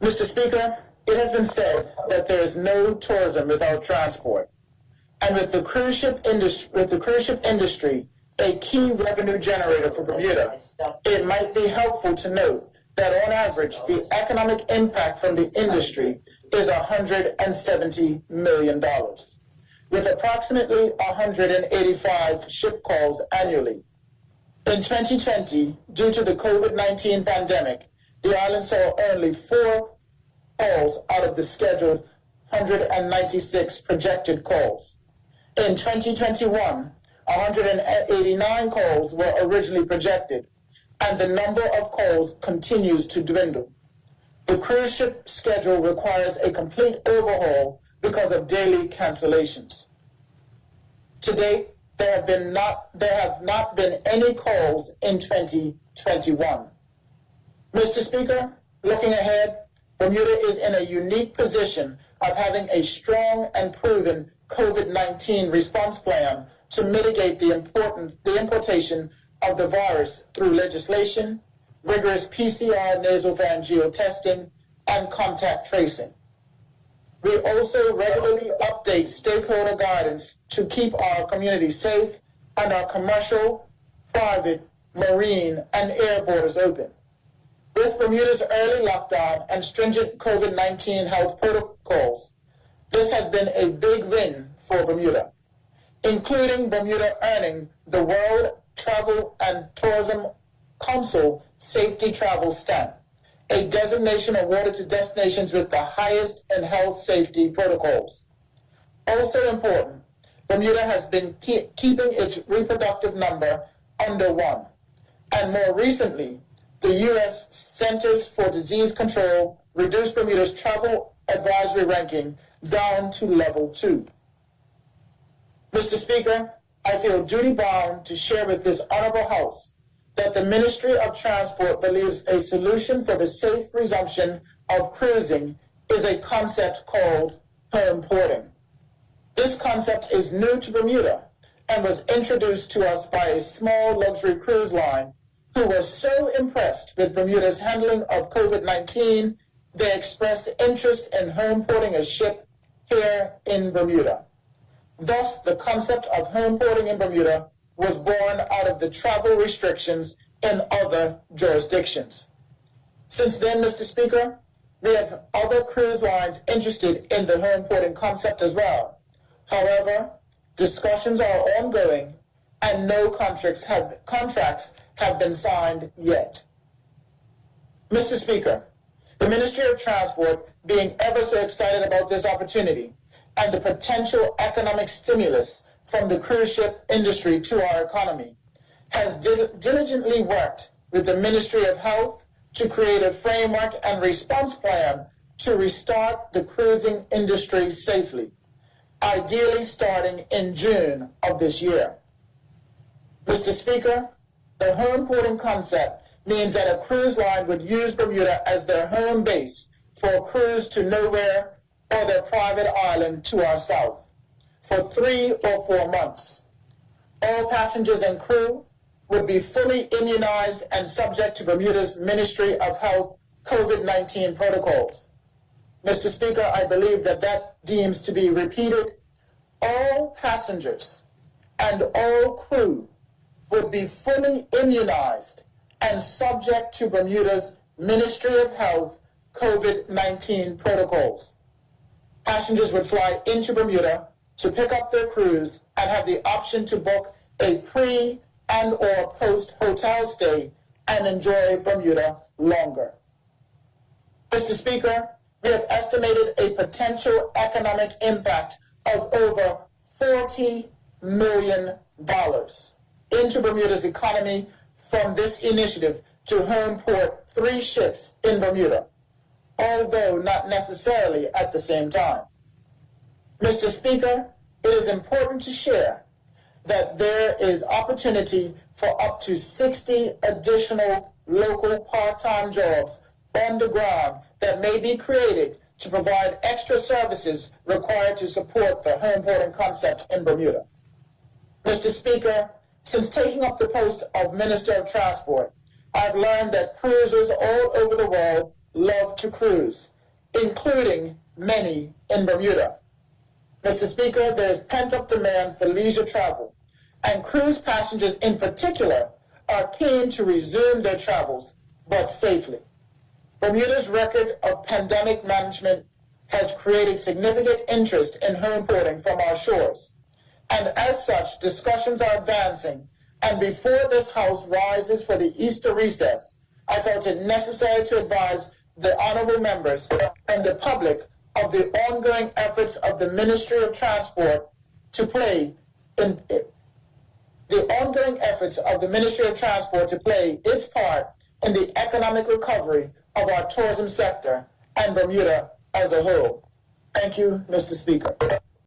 Mr. Speaker, it has been said that there is no tourism without transport. And with the cruise ship industry a key revenue generator for Bermuda, it might be helpful to note that on average, the economic impact from the industry is $170 million, with approximately 185 ship calls annually. In 2020, due to the COVID-19 pandemic, the island saw only 4 calls out of the scheduled 196 projected calls. In 2021, 189 calls were originally projected, and the number of calls continues to dwindle. The cruise ship schedule requires a complete overhaul because of daily cancellations. To date, there have not been any calls in 2021. Mr. Speaker, looking ahead, Bermuda is in a unique position of having a strong and proven COVID-19 response plan to mitigate the importation of the virus through legislation, rigorous PCR nasopharyngeal testing, and contact tracing. We also regularly update stakeholder guidance to keep our community safe and our commercial, private, marine, and air borders open. With Bermuda's early lockdown and stringent COVID-19 health protocols, this has been a big win for Bermuda, including Bermuda earning the World Travel and Tourism Council Safety Travel Stamp, a designation awarded to destinations with the highest in health safety protocols. Also important, Bermuda has been keeping its reproductive number under 1, and more recently, the U.S. Centers for Disease Control reduced Bermuda's travel advisory ranking down to level 2. Mr. Speaker, I feel duty-bound to share with this honorable House that the Ministry of Transport believes a solution for the safe resumption of cruising is a concept called home porting. This concept is new to Bermuda and was introduced to us by a small luxury cruise line who were so impressed with Bermuda's handling of COVID-19, they expressed interest in home porting a ship here in Bermuda. Thus, the concept of home porting in Bermuda was born out of the travel restrictions in other jurisdictions. Since then, Mr. Speaker, we have other cruise lines interested in the home porting concept as well. However, discussions are ongoing and no contracts have been signed yet. Mr. Speaker, the Ministry of Transport, being ever so excited about this opportunity and the potential economic stimulus from the cruise ship industry to our economy, has diligently worked with the Ministry of Health to create a framework and response plan to restart the cruising industry safely, ideally starting in June of this year. Mr. Speaker, the home porting concept means that a cruise line would use Bermuda as their home base for a cruise to nowhere or their private island to our south for 3 or 4 months. All passengers and crew would be fully immunized and subject to Bermuda's Ministry of Health COVID-19 protocols. Mr. Speaker, I believe that deems to be repeated. All passengers and all crew would be fully immunized and subject to Bermuda's Ministry of Health COVID-19 protocols. Passengers would fly into Bermuda to pick up their cruise and have the option to book a pre- and or post-hotel stay and enjoy Bermuda longer. Mr. Speaker, we have estimated a potential economic impact of over $40 million into Bermuda's economy from this initiative to home port 3 ships in Bermuda, although not necessarily at the same time. Mr. Speaker, it is important to share that there is opportunity for up to 60 additional local part-time jobs on the ground that may be created to provide extra services required to support the home porting concept in Bermuda. Mr. Speaker, since taking up the post of Minister of Transport, I've learned that cruisers all over the world love to cruise, including many in Bermuda. Mr. Speaker, there is pent-up demand for leisure travel, and cruise passengers in particular are keen to resume their travels, but safely. Bermuda's record of pandemic management has created significant interest in her importing from our shores, and as such, discussions are advancing, and before this House rises for the Easter recess, I felt it necessary to advise the honorable members and the public of the ongoing efforts of the Ministry of Transport to play its part in the economic recovery of our tourism sector and Bermuda as a whole. Thank you, Mr. Speaker.